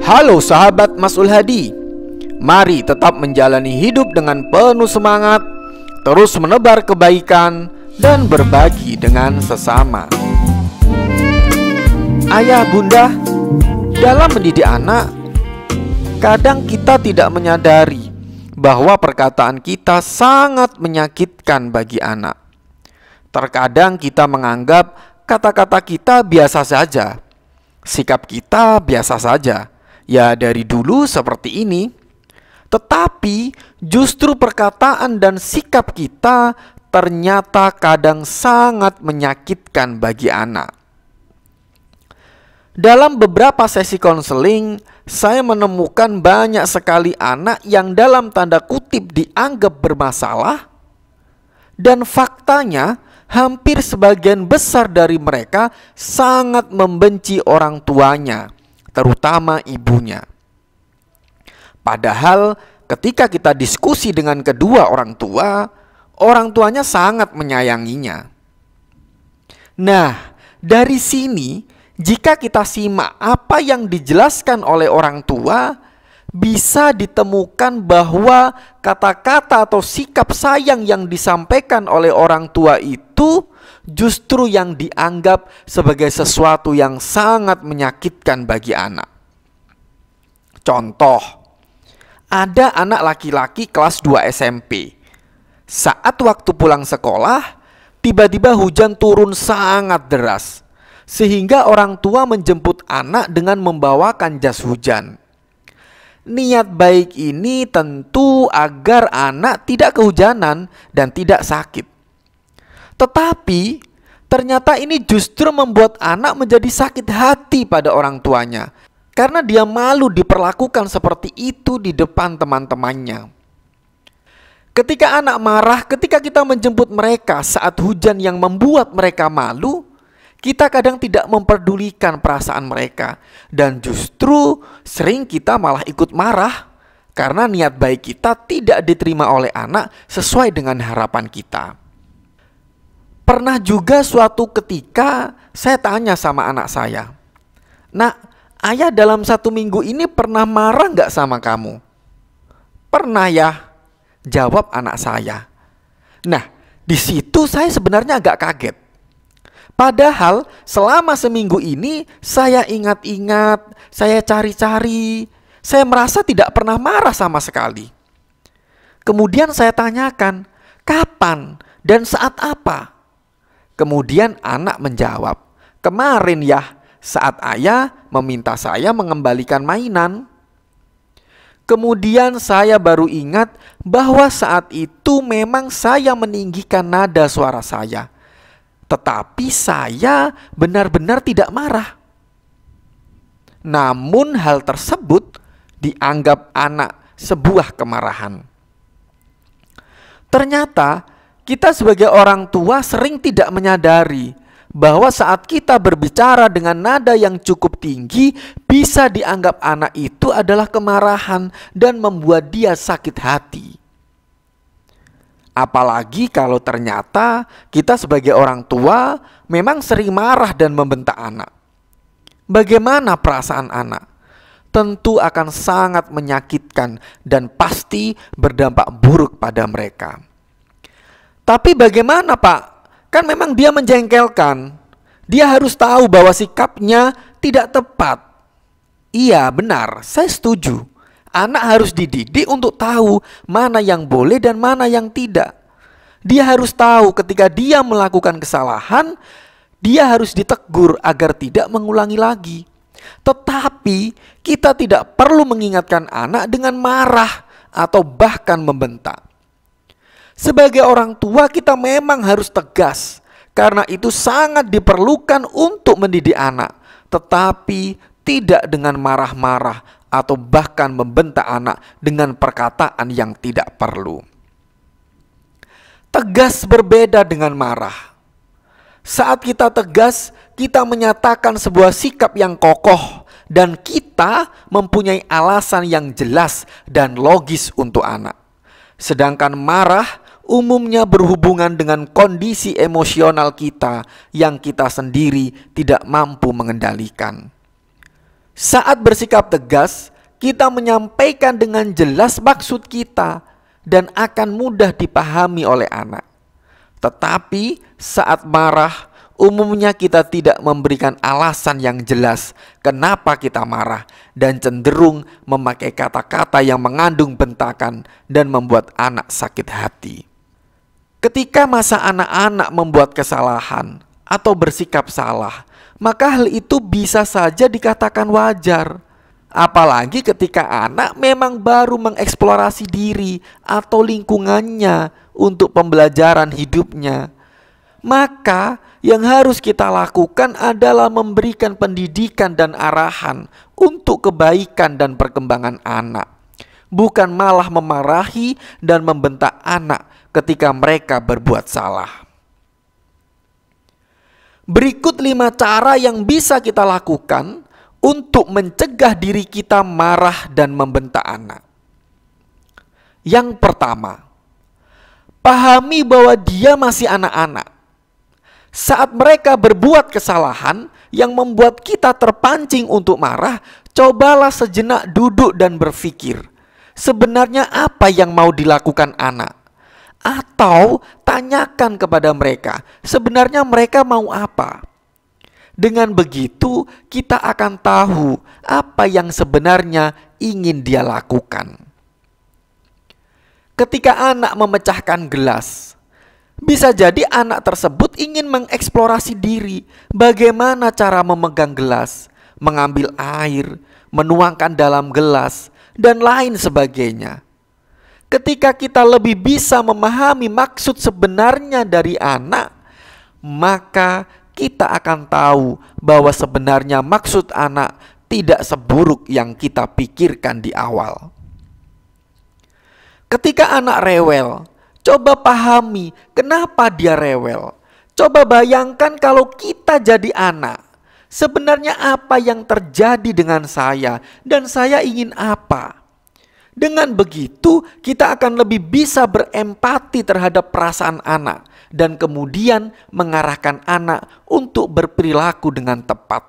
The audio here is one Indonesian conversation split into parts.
Halo sahabat Mas'ul Hadi, mari tetap menjalani hidup dengan penuh semangat, terus menebar kebaikan dan berbagi dengan sesama. Ayah bunda, dalam mendidik anak, kadang kita tidak menyadari bahwa perkataan kita sangat menyakitkan bagi anak. Terkadang kita menganggap kata-kata kita biasa saja, sikap kita biasa saja. Ya dari dulu seperti ini. Tetapi justru perkataan dan sikap kita ternyata kadang sangat menyakitkan bagi anak. Dalam beberapa sesi konseling, saya menemukan banyak sekali anak yang dalam tanda kutip dianggap bermasalah. Dan faktanya hampir sebagian besar dari mereka sangat membenci orang tuanya, terutama ibunya. Padahal ketika kita diskusi dengan kedua orang tuanya sangat menyayanginya. Nah, dari sini jika kita simak apa yang dijelaskan oleh orang tua, bisa ditemukan bahwa kata-kata atau sikap sayang yang disampaikan oleh orang tua itu justru yang dianggap sebagai sesuatu yang sangat menyakitkan bagi anak. Contoh, ada anak laki-laki kelas 2 SMP. Saat waktu pulang sekolah, tiba-tiba hujan turun sangat deras, sehingga orang tua menjemput anak dengan membawakan jas hujan. Niat baik ini tentu agar anak tidak kehujanan dan tidak sakit. Tetapi ternyata ini justru membuat anak menjadi sakit hati pada orang tuanya, karena dia malu diperlakukan seperti itu di depan teman-temannya. Ketika anak marah, ketika kita menjemput mereka saat hujan yang membuat mereka malu, kita kadang tidak memperdulikan perasaan mereka, dan justru sering kita malah ikut marah karena niat baik kita tidak diterima oleh anak sesuai dengan harapan kita. Pernah juga suatu ketika saya tanya sama anak saya, "Nak, ayah dalam 1 minggu ini pernah marah gak sama kamu?" "Pernah ya," jawab anak saya. Nah, di situ saya sebenarnya agak kaget. Padahal selama seminggu ini saya ingat-ingat, saya cari-cari, saya merasa tidak pernah marah sama sekali. Kemudian saya tanyakan, kapan dan saat apa? Kemudian anak menjawab, "Kemarin ya, saat ayah meminta saya mengembalikan mainan." Kemudian saya baru ingat bahwa saat itu memang saya meninggikan nada suara saya. Tetapi saya benar-benar tidak marah. Namun hal tersebut dianggap anak sebuah kemarahan. Ternyata kita sebagai orang tua sering tidak menyadari bahwa saat kita berbicara dengan nada yang cukup tinggi, bisa dianggap anak itu adalah kemarahan dan membuat dia sakit hati. Apalagi kalau ternyata kita sebagai orang tua memang sering marah dan membentak anak. Bagaimana perasaan anak? Tentu akan sangat menyakitkan dan pasti berdampak buruk pada mereka. Tapi bagaimana Pak? Kan memang dia menjengkelkan. Dia harus tahu bahwa sikapnya tidak tepat. Iya benar, saya setuju. Anak harus dididik untuk tahu mana yang boleh dan mana yang tidak. Dia harus tahu ketika dia melakukan kesalahan, dia harus ditegur agar tidak mengulangi lagi. Tetapi kita tidak perlu mengingatkan anak dengan marah atau bahkan membentak. Sebagai orang tua kita memang harus tegas, karena itu sangat diperlukan untuk mendidik anak, tetapi tidak dengan marah-marah atau bahkan membentak anak dengan perkataan yang tidak perlu. Tegas berbeda dengan marah. Saat kita tegas, kita menyatakan sebuah sikap yang kokoh dan kita mempunyai alasan yang jelas dan logis untuk anak. Sedangkan marah umumnya berhubungan dengan kondisi emosional kita yang kita sendiri tidak mampu mengendalikan. Saat bersikap tegas, kita menyampaikan dengan jelas maksud kita dan akan mudah dipahami oleh anak. Tetapi saat marah, umumnya kita tidak memberikan alasan yang jelas kenapa kita marah dan cenderung memakai kata-kata yang mengandung bentakan dan membuat anak sakit hati. Ketika masa anak-anak membuat kesalahan atau bersikap salah, maka hal itu bisa saja dikatakan wajar. Apalagi ketika anak memang baru mengeksplorasi diri atau lingkungannya untuk pembelajaran hidupnya. Maka yang harus kita lakukan adalah memberikan pendidikan dan arahan untuk kebaikan dan perkembangan anak, bukan malah memarahi dan membentak anak ketika mereka berbuat salah. Berikut 5 cara yang bisa kita lakukan untuk mencegah diri kita marah dan membentak anak. Yang pertama, pahami bahwa dia masih anak-anak. Saat mereka berbuat kesalahan yang membuat kita terpancing untuk marah, cobalah sejenak duduk dan berpikir, sebenarnya apa yang mau dilakukan anak? Atau tanyakan kepada mereka, sebenarnya mereka mau apa? Dengan begitu, kita akan tahu apa yang sebenarnya ingin dia lakukan. Ketika anak memecahkan gelas, bisa jadi anak tersebut ingin mengeksplorasi diri, bagaimana cara memegang gelas, mengambil air, menuangkan dalam gelas, dan lain sebagainya. Ketika kita lebih bisa memahami maksud sebenarnya dari anak, maka kita akan tahu bahwa sebenarnya maksud anak tidak seburuk yang kita pikirkan di awal. Ketika anak rewel, coba pahami kenapa dia rewel. Coba bayangkan kalau kita jadi anak. Sebenarnya apa yang terjadi dengan saya dan saya ingin apa? Dengan begitu kita akan lebih bisa berempati terhadap perasaan anak dan kemudian mengarahkan anak untuk berperilaku dengan tepat.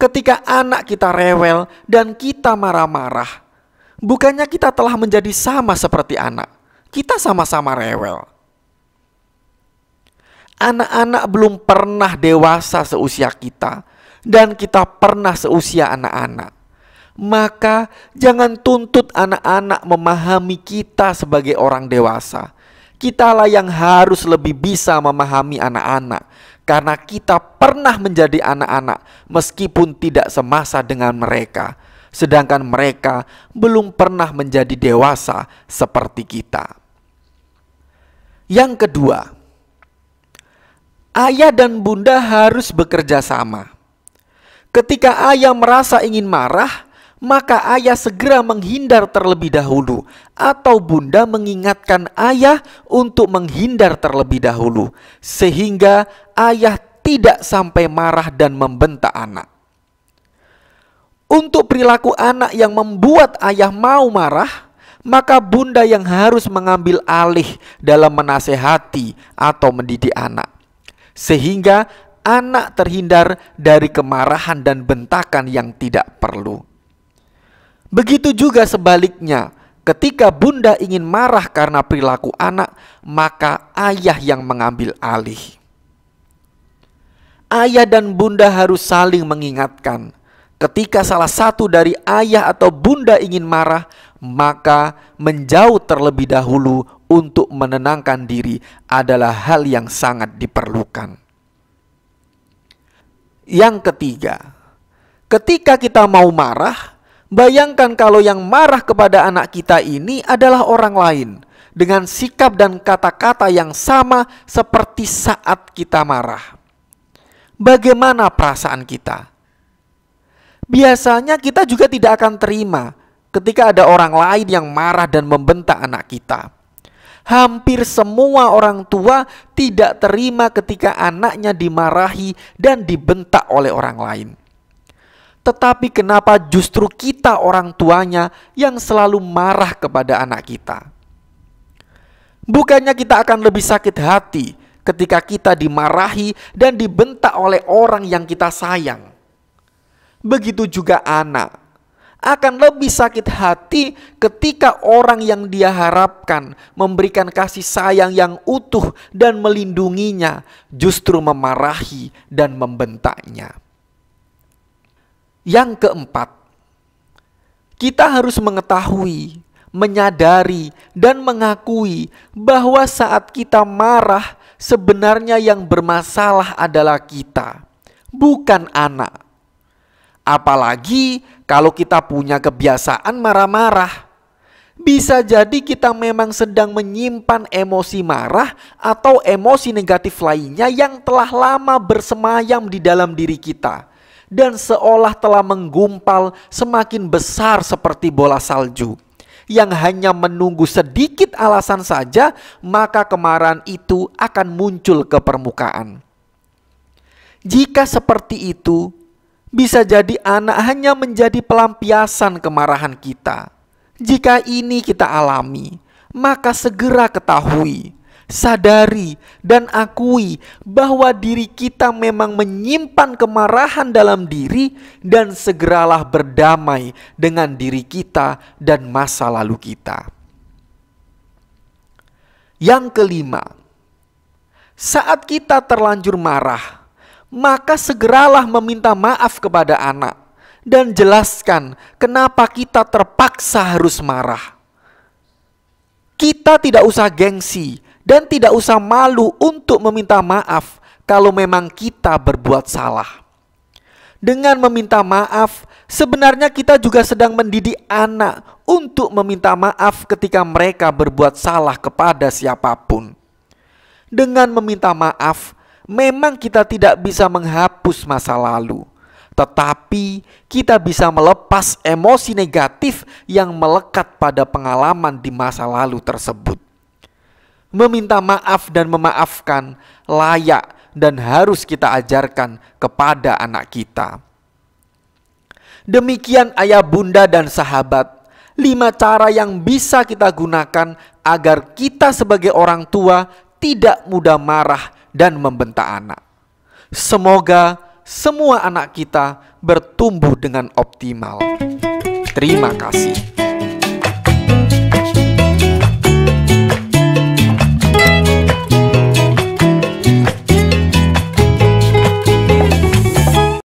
Ketika anak kita rewel dan kita marah-marah, bukannya kita telah menjadi sama seperti anak. Kita sama-sama rewel. Anak-anak belum pernah dewasa seusia kita dan kita pernah seusia anak-anak. Maka jangan tuntut anak-anak memahami kita sebagai orang dewasa. Kitalah yang harus lebih bisa memahami anak-anak, karena kita pernah menjadi anak-anak meskipun tidak semasa dengan mereka, sedangkan mereka belum pernah menjadi dewasa seperti kita. Yang kedua, ayah dan bunda harus bekerja sama. Ketika ayah merasa ingin marah, maka ayah segera menghindar terlebih dahulu, atau bunda mengingatkan ayah untuk menghindar terlebih dahulu, sehingga ayah tidak sampai marah dan membentak anak. Untuk perilaku anak yang membuat ayah mau marah, maka bunda yang harus mengambil alih dalam menasehati atau mendidik anak, sehingga anak terhindar dari kemarahan dan bentakan yang tidak perlu. Begitu juga sebaliknya, ketika bunda ingin marah karena perilaku anak, maka ayah yang mengambil alih. Ayah dan bunda harus saling mengingatkan. Ketika salah satu dari ayah atau bunda ingin marah, maka menjauh terlebih dahulu untuk menenangkan diri adalah hal yang sangat diperlukan. Yang ketiga, ketika kita mau marah, bayangkan kalau yang marah kepada anak kita ini adalah orang lain dengan sikap dan kata-kata yang sama seperti saat kita marah. Bagaimana perasaan kita? Biasanya kita juga tidak akan terima ketika ada orang lain yang marah dan membentak anak kita. Hampir semua orang tua tidak terima ketika anaknya dimarahi dan dibentak oleh orang lain. Tetapi kenapa justru kita orang tuanya yang selalu marah kepada anak kita? Bukannya kita akan lebih sakit hati ketika kita dimarahi dan dibentak oleh orang yang kita sayang. Begitu juga anak akan lebih sakit hati ketika orang yang dia harapkan memberikan kasih sayang yang utuh dan melindunginya justru memarahi dan membentaknya. Yang keempat, kita harus mengetahui, menyadari, dan mengakui bahwa saat kita marah, sebenarnya yang bermasalah adalah kita, bukan anak. Apalagi kalau kita punya kebiasaan marah-marah. Bisa jadi kita memang sedang menyimpan emosi marah atau emosi negatif lainnya yang telah lama bersemayam di dalam diri kita dan seolah telah menggumpal semakin besar seperti bola salju yang hanya menunggu sedikit alasan saja, maka kemarahan itu akan muncul ke permukaan. Jika seperti itu, bisa jadi anak hanya menjadi pelampiasan kemarahan kita. Jika ini kita alami, maka segera ketahui, sadari, dan akui bahwa diri kita memang menyimpan kemarahan dalam diri, dan segeralah berdamai dengan diri kita dan masa lalu kita. Yang kelima, saat kita terlanjur marah, maka segeralah meminta maaf kepada anak dan jelaskan kenapa kita terpaksa harus marah. Kita tidak usah gengsi dan tidak usah malu untuk meminta maaf kalau memang kita berbuat salah. Dengan meminta maaf, sebenarnya kita juga sedang mendidik anak untuk meminta maaf ketika mereka berbuat salah kepada siapapun. Dengan meminta maaf, memang kita tidak bisa menghapus masa lalu, tetapi kita bisa melepas emosi negatif yang melekat pada pengalaman di masa lalu tersebut. Meminta maaf dan memaafkan layak dan harus kita ajarkan kepada anak kita. Demikian ayah bunda dan sahabat, 5 cara yang bisa kita gunakan agar kita sebagai orang tua tidak mudah marah dan membentak anak. Semoga semua anak kita bertumbuh dengan optimal. Terima kasih.